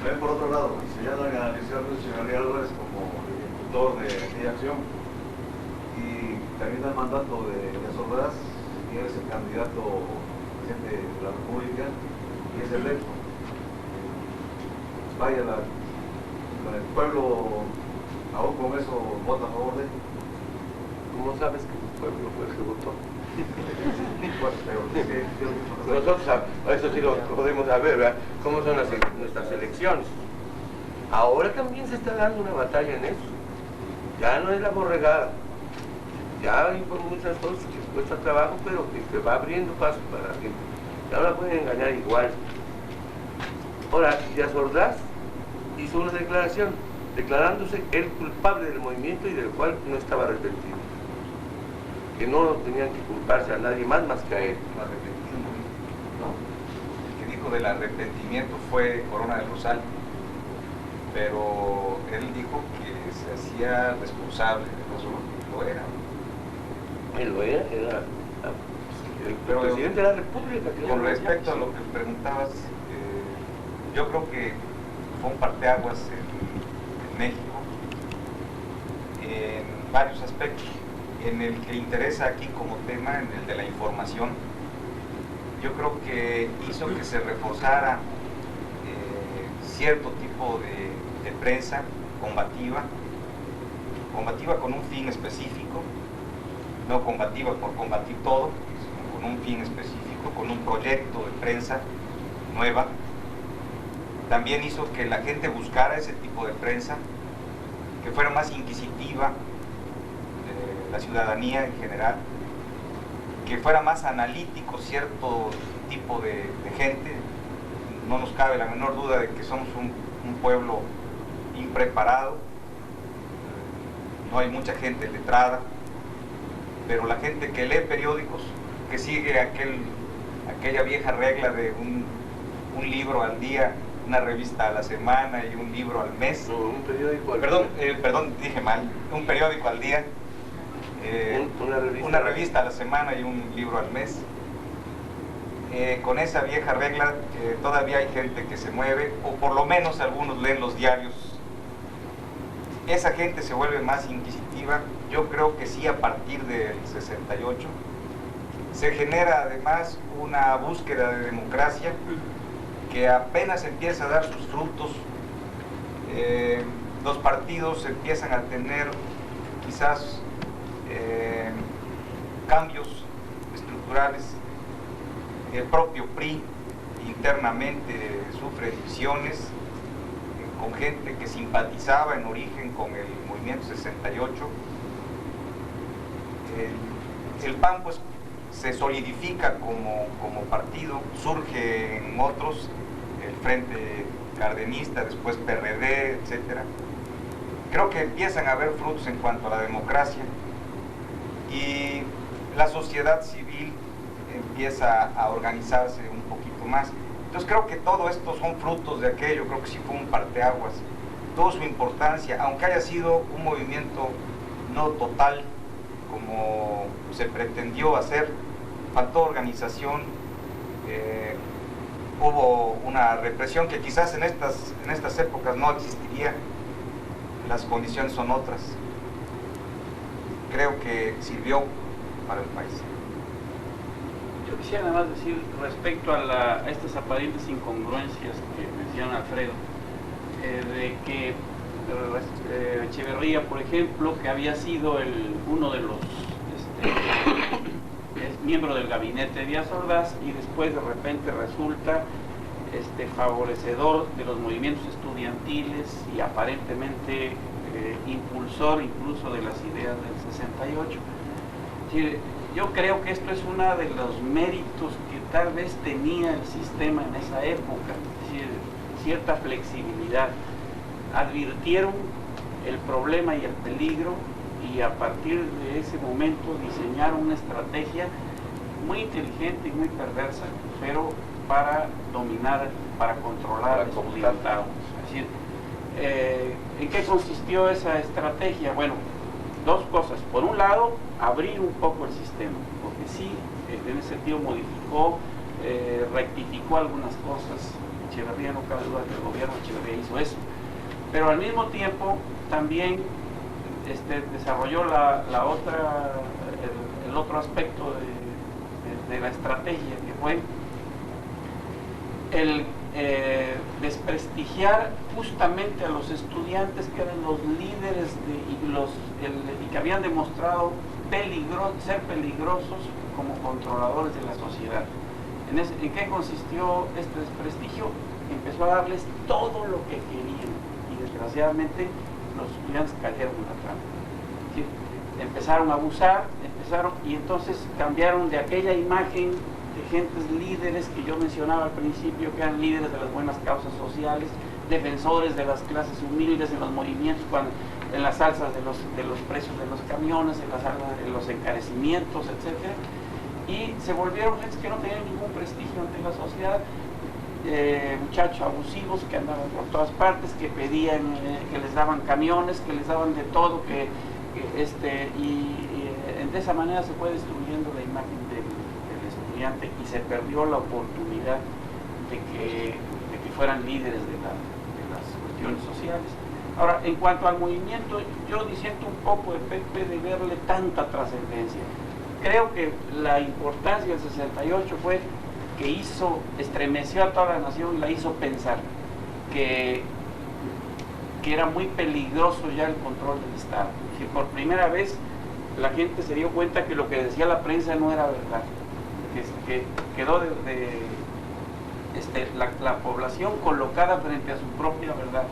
Ven por otro lado, se llama a Luis Echeverría Álvarez como ejecutor de aquella acción y termina el mandato de Díaz Ordaz y él es el candidato presidente de la República y es electo. Vaya, el pueblo aún con eso vota a favor de él. ¿Cómo sabes que el pueblo fue el que votó? Nosotros, Eso sí lo podemos saber, ¿verdad? ¿Cómo son nuestras elecciones? Ahora también se está dando una batalla en eso. Ya no es la borregada. Ya hay muchas cosas que cuesta trabajo, pero que se va abriendo paso para la gente. Ya no la pueden engañar igual. Ahora, Díaz Ordaz hizo una declaración, declarándose el culpable del movimiento y del cual no estaba arrepentido. Que no tenían que culparse a nadie más que a él. El que dijo del arrepentimiento fue Corona del Rosal, pero él dijo que se hacía responsable de eso, lo era. Él lo era el presidente de la República. Con respecto a lo que preguntabas, yo creo que fue un parteaguas en México en varios aspectos. En el que interesa aquí como tema, en el de la información, yo creo que hizo que se reforzara cierto tipo de prensa combativa con un fin específico, no combativa por combatir todo, sino con un fin específico, con un proyecto de prensa nueva. También hizo que la gente buscara ese tipo de prensa, que fuera más inquisitiva, la ciudadanía en general, que fuera más analítico cierto tipo de gente. No nos cabe la menor duda de que somos un pueblo impreparado, no hay mucha gente letrada, pero la gente que lee periódicos, que sigue aquella vieja regla de un libro al día, una revista a la semana y un libro al mes. No, un periódico al día. Perdón, dije mal, un periódico al día. Una revista a la semana y un libro al mes. Con esa vieja regla todavía hay gente que se mueve, o por lo menos algunos leen los diarios. Esa gente se vuelve más inquisitiva. Yo creo que sí, a partir del 68 se genera además una búsqueda de democracia que apenas empieza a dar sus frutos. Los partidos empiezan a tener quizás cambios estructurales. El propio PRI internamente sufre divisiones con gente que simpatizaba en origen con el movimiento 68. El PAN pues se solidifica como partido, surge en otros, el Frente Cardenista, después PRD, etc. Creo que empiezan a haber frutos en cuanto a la democracia y la sociedad civil empieza a organizarse un poquito más. Entonces creo que todo esto son frutos de aquello, creo que sí fue un parteaguas. Toda su importancia, aunque haya sido un movimiento no total como se pretendió hacer, faltó organización, hubo una represión que quizás en estas épocas no existiría, las condiciones son otras. Creo que sirvió para el país. Yo quisiera nada más decir respecto a estas aparentes incongruencias que menciona Alfredo, de que Echeverría, por ejemplo, que había sido uno de los miembro del gabinete de Díaz Ordaz y después de repente resulta favorecedor de los movimientos estudiantiles y aparentemente impulsor incluso de las ideas del 68. Es decir, yo creo que esto es uno de los méritos que tal vez tenía el sistema en esa época, es decir, cierta flexibilidad. Advirtieron el problema y el peligro y a partir de ese momento diseñaron una estrategia muy inteligente y muy perversa, pero para dominar, para controlar al estudiantado. Es decir, ¿en qué consistió esa estrategia? Bueno, dos cosas. Por un lado, abrir un poco el sistema, porque sí, en ese sentido modificó, rectificó algunas cosas. Echeverría, no cabe duda que el gobierno de Echeverría hizo eso. Pero al mismo tiempo también desarrolló el otro aspecto de la estrategia, que fue el desprestigiar justamente a los estudiantes que eran los líderes y que habían demostrado ser peligrosos como controladores de la sociedad. ¿En qué consistió este desprestigio? Empezó a darles todo lo que querían y desgraciadamente los estudiantes cayeron en la trampa. Es decir, empezaron a abusar, y entonces cambiaron de aquella imagen de gentes líderes que yo mencionaba al principio, que eran líderes de las buenas causas sociales, defensores de las clases humildes en los movimientos, en las alzas de los precios de los camiones, en los encarecimientos, etc. Y se volvieron gentes que no tenían ningún prestigio ante la sociedad, muchachos abusivos que andaban por todas partes, que pedían, que les daban camiones, que les daban de todo, de esa manera se fue destruyendo la imagen del estudiante y se perdió la oportunidad de que fueran líderes de las cuestiones sociales. Ahora, en cuanto al movimiento, yo disiento un poco de verle tanta trascendencia. Creo que la importancia del 68 fue que estremeció a toda la nación y la hizo pensar que era muy peligroso ya el control del Estado. Que por primera vez la gente se dio cuenta que lo que decía la prensa no era verdad, que quedó la población colocada frente a su propia verdad.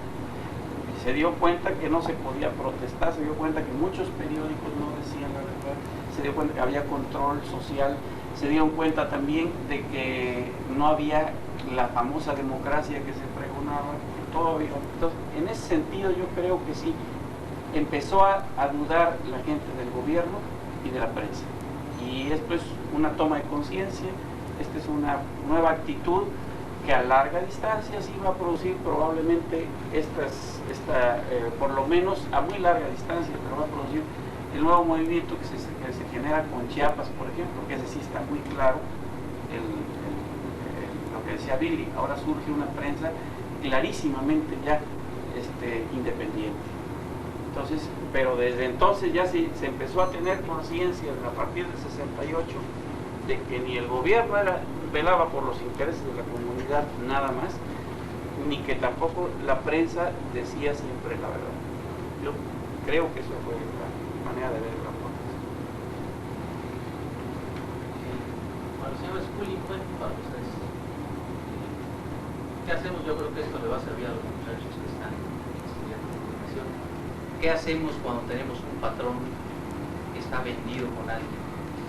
Y se dio cuenta que no se podía protestar, se dio cuenta que muchos periódicos no decían la verdad, se dio cuenta que había control social, se dieron cuenta también de que no había la famosa democracia que se pregonaba, que todo había. Entonces, en ese sentido yo creo que sí, empezó a dudar la gente del gobierno y de la prensa. Y esto es una toma de conciencia, esta es una nueva actitud que a larga distancia sí va a producir probablemente por lo menos a muy larga distancia, pero va a producir el nuevo movimiento que se genera con Chiapas, por ejemplo, que ese sí está muy claro, lo que decía Billy. Ahora surge una prensa clarísimamente ya independiente. Entonces, pero desde entonces ya se empezó a tener conciencia a partir del 68 de que ni el gobierno velaba por los intereses de la comunidad nada más, ni que tampoco la prensa decía siempre la verdad. Yo creo que eso fue la manera de ver la protesta. Bueno, señor Scully, para ustedes, ¿qué hacemos? Yo creo que esto le va a servir a los muchachos que están estudiando información. ¿Qué hacemos cuando tenemos un patrón que está vendido con alguien?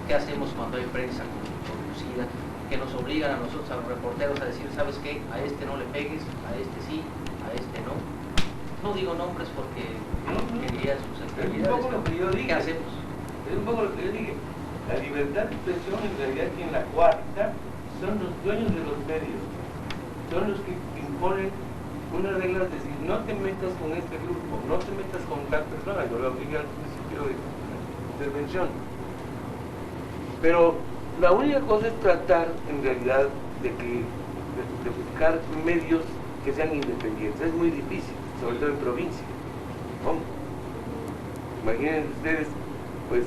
¿Qué hacemos cuando hay prensa conducida que nos obligan a nosotros, a los reporteros, a decir, ¿sabes qué? A este no le pegues, a este sí, a este no? No digo nombres porque quería susceptibilidades, pero ¿qué hacemos? Es un poco lo que yo dije. La libertad de expresión en realidad quien la coarta son los dueños de los medios. Son los que imponen unas reglas de decir, no te metas con este grupo, no te metas con tal persona. Yo lo dije al principio de intervención. Pero la única cosa es tratar en realidad de que de buscar medios que sean independientes. Es muy difícil, sobre todo en provincia. ¿Cómo? Imaginen ustedes, pues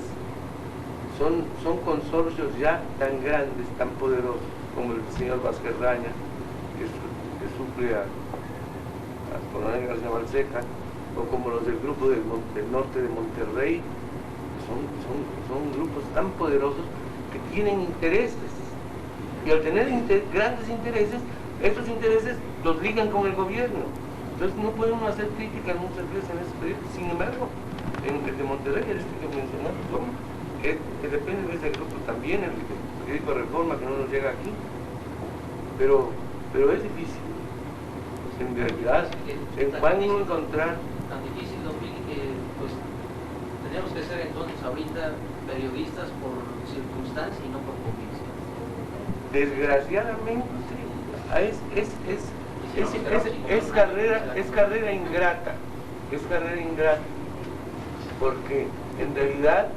son consorcios ya tan grandes, tan poderosos, como el señor Vázquez Raña, que suple a Coronel García Balseca, o como los del grupo del norte de Monterrey. Son grupos tan poderosos que tienen intereses, y al tener grandes intereses, estos intereses los ligan con el gobierno. Entonces no puede uno hacer críticas muchas veces en ese proyecto. Sin embargo, en el de Monterrey, el que mencionaste, que depende de ese grupo también, el periódico Reforma, que no nos llega aquí, pero es difícil. En realidad, van a encontrar... Tan difícil, don Billy, que pues tenemos que ser entonces ahorita periodistas por circunstancia y no por convicción. Desgraciadamente, es carrera ingrata, porque en realidad,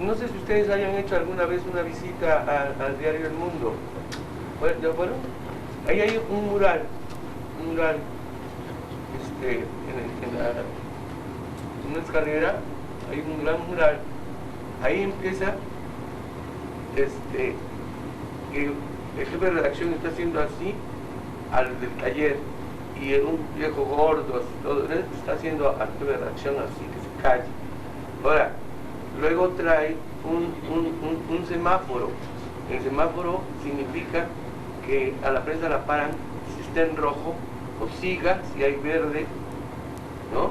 no sé si ustedes hayan hecho alguna vez una visita al diario El Mundo. Bueno, ahí hay un mural, en una escalera, hay un gran mural. Ahí empieza que el jefe de redacción está haciendo así al del taller, y un viejo gordo, así, todo, está haciendo al jefe de redacción así, que se calle. Ahora, luego trae un semáforo. El semáforo significa que a la prensa la paran si está en rojo, o siga si hay verde, ¿no?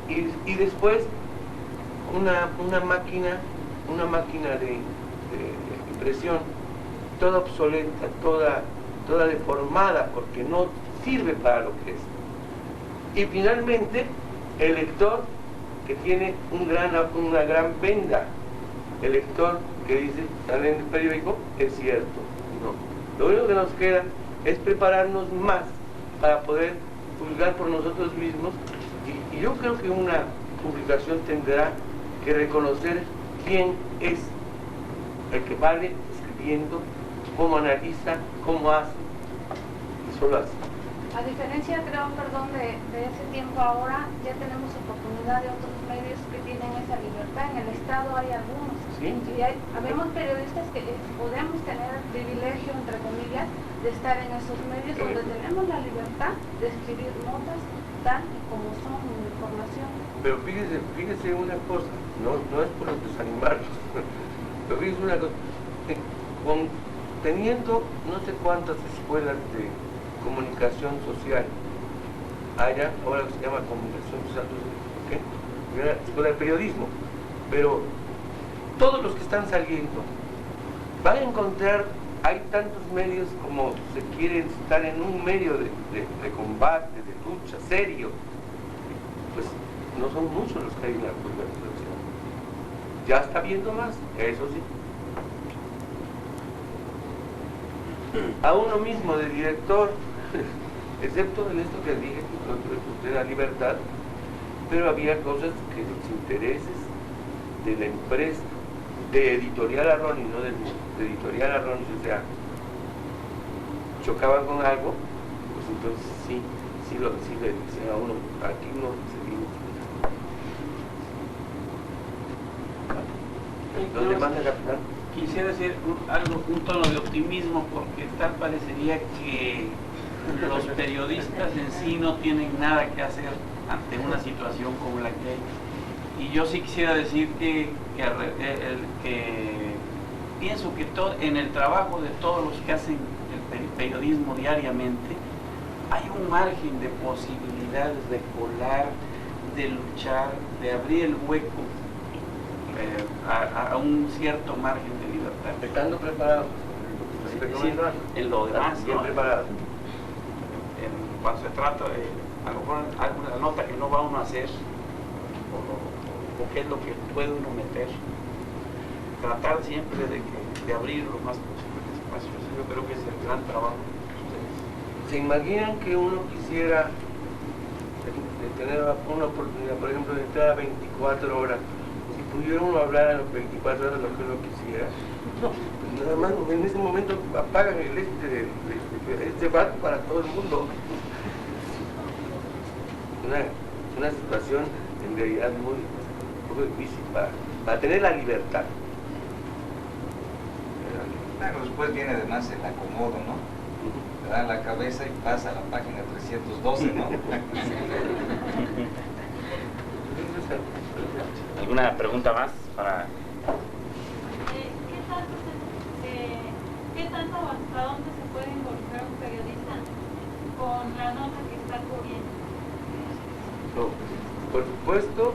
Y después una máquina de impresión, toda obsoleta, toda deformada, porque no sirve para lo que es. Y finalmente, el lector, que tiene una gran venda, el lector que dice, sale en el periódico, es cierto, ¿no? Lo único que nos queda es prepararnos más para poder juzgar por nosotros mismos, y yo creo que una publicación tendrá que reconocer quién es el que vale escribiendo, cómo analiza, cómo hace, y solo hace. A diferencia, creo, de ese tiempo, ahora ya tenemos oportunidad de otros medios que tienen esa libertad. En el Estado hay algunos. ¿Sí? Y habemos periodistas que podemos tener el privilegio, entre comillas, de estar en esos medios donde tenemos la libertad de escribir notas tal y como son información. Pero fíjese una cosa, no es por desanimarlos, pero fíjese una cosa, teniendo no sé cuántas escuelas de comunicación social allá, ahora se llama comunicación social, ¿okay? Escuela de periodismo, pero todos los que están saliendo van a encontrar, hay tantos medios como se quieren estar en un medio de combate, de lucha, serio, pues no son muchos los que hay en la comunicación. Ya está viendo más, eso sí. A uno mismo de director, excepto en esto que dije, que la libertad, pero había cosas que los intereses de la empresa, de Editorial Arronis, no de Editorial Arronis, o sea, chocaban con algo, pues entonces sí le dicen a uno, aquí no seguimos. ¿Los demás de capitán? Quisiera decir un tono de optimismo, porque tal parecería que los periodistas en sí no tienen nada que hacer ante una situación como la que hay. Y yo sí quisiera decir que pienso que en el trabajo de todos los que hacen el periodismo diariamente hay un margen de posibilidades de colar, de luchar, de abrir el hueco a un cierto margen de libertad. Estando preparados. Sí, en lo demás, bien ¿no? preparados. Cuando se trata de a lo mejor alguna nota que no va uno a hacer, o qué es lo que puede uno meter, tratar siempre de abrir lo más posible el espacio. Yo creo que es el gran trabajo de ustedes. ¿Se imaginan que uno quisiera tener una oportunidad, por ejemplo, de entrar a 24 horas? Si pudiera uno hablar a las 24 horas lo que uno quisiera, no, pues nada más en ese momento apagan este barco para todo el mundo. Una situación en realidad muy difícil para tener la libertad. Claro, después viene además el acomodo, ¿no? Te dan la cabeza y pasa a la página 312, ¿no? ¿Alguna pregunta más para...? ¿Qué tanto hasta dónde se puede involucrar un periodista con la nota que está cubriendo? No, por supuesto,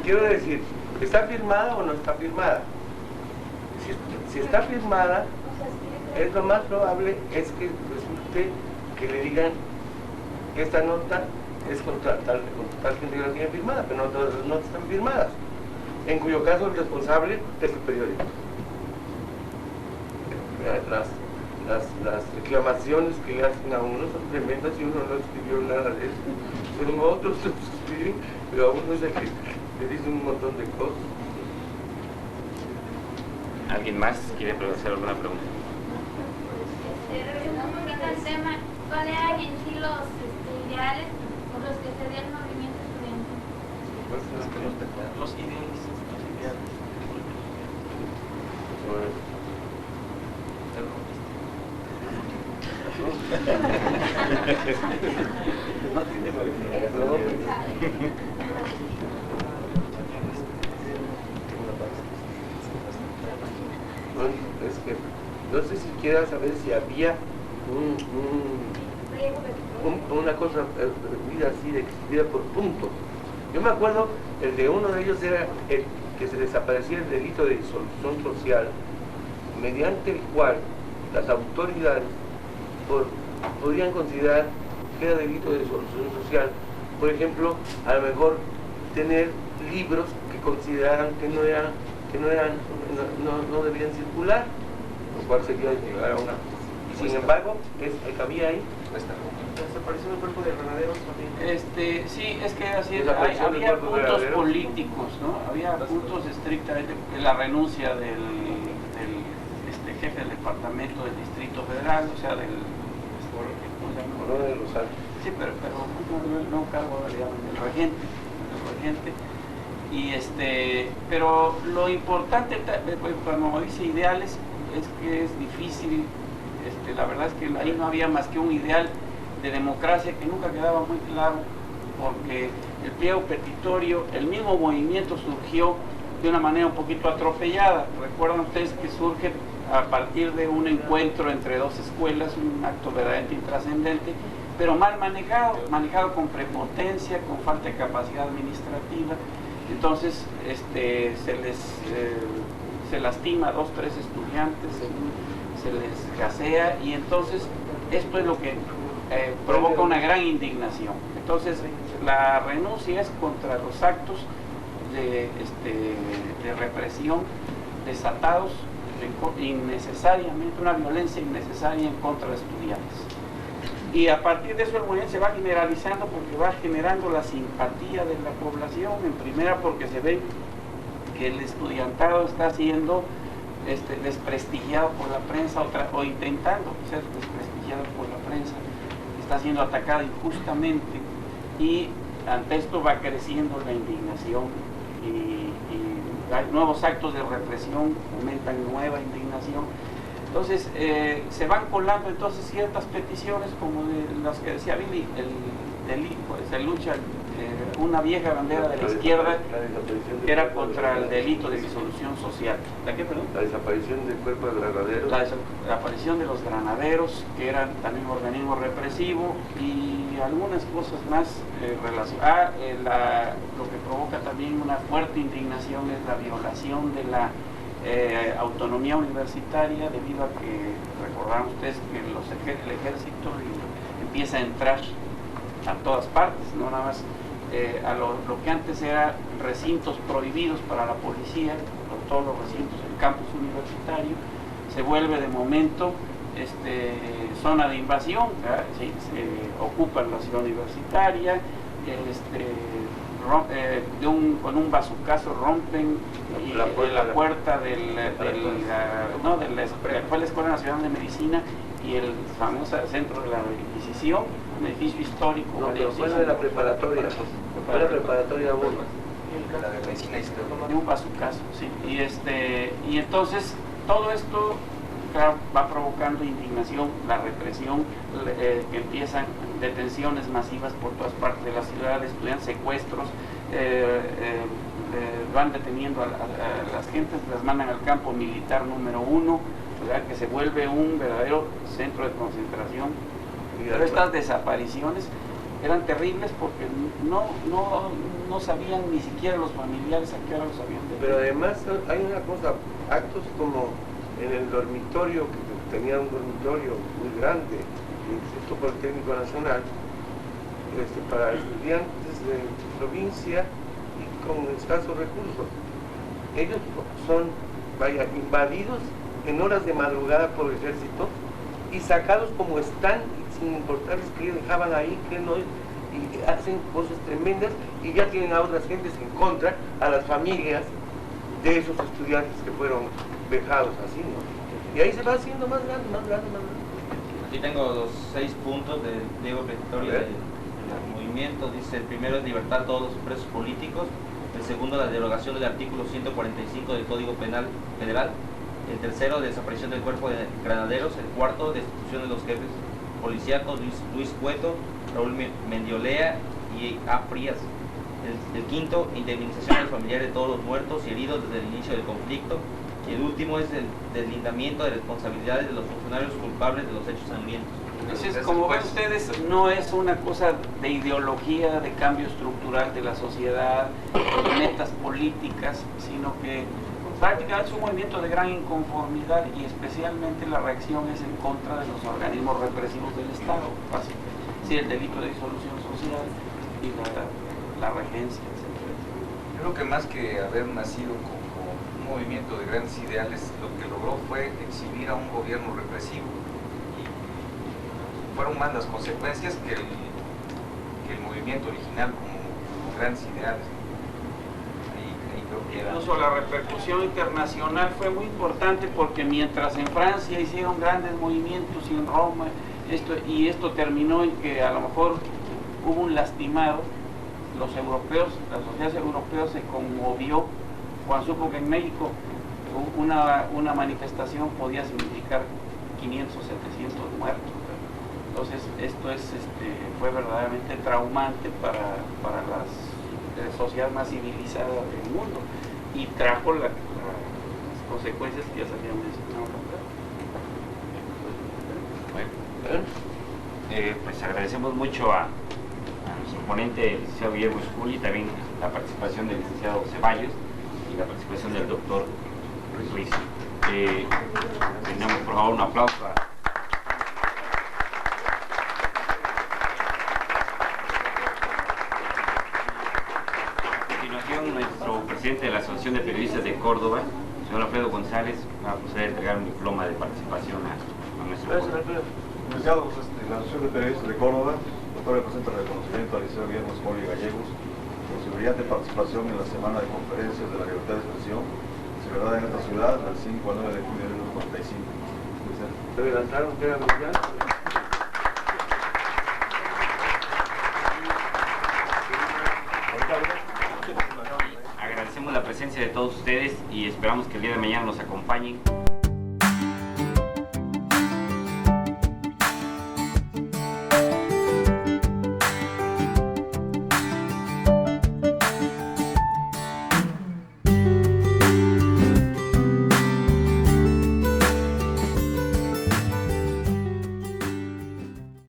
quiero decir, ¿está firmada o no está firmada? Si está firmada, es lo más probable es que resulte que le digan que esta nota es contra tal gente que la tiene firmada, pero no todas las notas están firmadas, en cuyo caso el responsable es el periódico. Las reclamaciones que le hacen a uno son tremendas y uno no escribió nada de eso, pero otros lo escriben, pero a uno es el que le dice un montón de cosas. ¿Alguien más quiere hacer alguna pregunta? Regresando un poquito al tema, ¿cuáles eran en sí los ideales por los que se dio el movimiento estudiantil? Los ideales. No tiene es que no sé si quiera saber si había una cosa así exhibida por puntos. Yo me acuerdo, el de uno de ellos era el que se desaparecía el delito de disolución social, mediante el cual las autoridades podrían considerar que era delito de disolución social. Por ejemplo, a lo mejor tener libros que consideraran que no debían circular, lo cual sería llegar a una. Y sin embargo, había ahí Desapareció el cuerpo de granaderos también. Sí, es que así es. Había cuerpo de puntos granaderos. políticos, ¿no? Había puntos estrictamente, la renuncia del jefe del departamento del Distrito Federal, o sea, del Corona de los Altos. Sí, pero no cargo le llaman del regente. Y pero lo importante, cuando dice ideales, es que es difícil. La verdad es que ahí no había más que un ideal de democracia que nunca quedaba muy claro, porque el pliego petitorio, el mismo movimiento surgió de una manera un poquito atropellada. Recuerdan ustedes que surge a partir de un encuentro entre dos escuelas, un acto verdaderamente intrascendente, pero mal manejado con prepotencia, con falta de capacidad administrativa. Entonces se lastima a 2, 3 estudiantes, se les gasea, y entonces esto es lo que provoca una gran indignación. Entonces la renuncia es contra los actos de represión desatados innecesariamente, una violencia innecesaria en contra de estudiantes. Y a partir de eso el movimiento se va generalizando porque va generando la simpatía de la población, en primera porque se ve que el estudiantado está siendo desprestigiado por la prensa o intentando ser desprestigiado por la prensa, está siendo atacado injustamente, y ante esto va creciendo la indignación y hay nuevos actos de represión, aumentan nueva indignación. Entonces se van colando entonces ciertas peticiones como de las que decía Billy, se lucha una vieja bandera de la izquierda que era contra el delito de disolución social. ¿La qué, perdón? La desaparición del cuerpo de granaderos. La desaparición de los granaderos, que eran también un organismo represivo, y algunas cosas más relacionadas. Lo que provoca también una fuerte indignación es la violación de la autonomía universitaria, debido a que recordarán ustedes que el ejército empieza a entrar a todas partes, no nada más a lo que antes eran recintos prohibidos para la policía, todos los recintos del campus universitario, se vuelve de momento zona de invasión, se ocupa la ciudad universitaria, con un bazucazo rompen la puerta fue la Escuela Nacional de Medicina y el famoso centro de la Inquisición, un edificio histórico. No, pero fue de la preparatoria. Fue la preparatoria Burma. La de medicina histórica. De un bazucazo, sí. Y entonces todo esto, claro, va provocando indignación, la represión, que empiezan detenciones masivas por todas partes de la ciudad, estudian secuestros, van deteniendo a las gentes, las mandan al campo militar número 1, ¿verdad? Que se vuelve un verdadero centro de concentración. Pero estas desapariciones eran terribles porque no sabían ni siquiera los familiares a qué hora los habían detenido. Pero además hay una cosa, actos como en el dormitorio, que tenía un dormitorio muy grande, el Instituto Politécnico Nacional, para estudiantes de provincia y con escasos recursos. Ellos son, invadidos en horas de madrugada por el ejército y sacados como están, sin importarles qué dejaban ahí, qué no, y hacen cosas tremendas y ya tienen a otras gentes en contra, a las familias de esos estudiantes que fueron vejados así, ¿no? Y ahí se va haciendo más grande, más grande, más grande. Aquí tengo los 6 puntos del pliego petitorio del movimiento. Dice: el primero es libertar a todos los presos políticos, el segundo la derogación del artículo 145 del Código Penal Federal, el tercero desaparición del cuerpo de granaderos, el cuarto destitución de los jefes policíacos Luis Cueto, Raúl Mendiolea y A. Frías, el quinto indemnización a los familiares de todos los muertos y heridos desde el inicio del conflicto, y el último es el deslindamiento de responsabilidades de los funcionarios culpables de los hechos sangrientos. Entonces, como ven ustedes, no es una cosa de ideología, de cambio estructural de la sociedad, de metas políticas, sino que prácticamente es un movimiento de gran inconformidad y especialmente la reacción es en contra de los organismos represivos del Estado, sí, el delito de disolución social y la regencia, etc. Yo creo que más que haber nacido como un movimiento de grandes ideales, lo que logró fue exhibir a un gobierno represivo. Fueron más las consecuencias que el movimiento original como grandes ideales. Ahí creo que incluso la repercusión internacional fue muy importante porque mientras en Francia hicieron grandes movimientos y en Roma, esto terminó en que a lo mejor hubo un lastimado, los europeos, la sociedad europea se conmovió cuando supo que en México una manifestación podía significar 500 o 700 muertos. Entonces esto fue verdaderamente traumante para la sociedad más civilizada del mundo y trajo las consecuencias que ya se habían mencionado. Pues agradecemos mucho a nuestro ponente, el licenciado Guillermo Esculi, y también la participación del licenciado Ceballos y la participación del doctor Ruiz. Tengamos por favor un aplauso a nuestro presidente de la Asociación de Periodistas de Córdoba, señor Alfredo González, va a proceder a entregar un diploma de participación a nuestro pueblo. Licenciados, la Asociación de Periodistas de Córdoba, doctor, le presenta el reconocimiento al licenciado Guillermo Escoli Gallegos por su brillante participación en la Semana de Conferencias de la Libertad de Expresión, celebrada en esta ciudad del 5 al 9 de junio de 1945. ¿Se lanzaron que era mundial? Agradecemos la presencia de todos ustedes y esperamos que el día de mañana nos acompañen.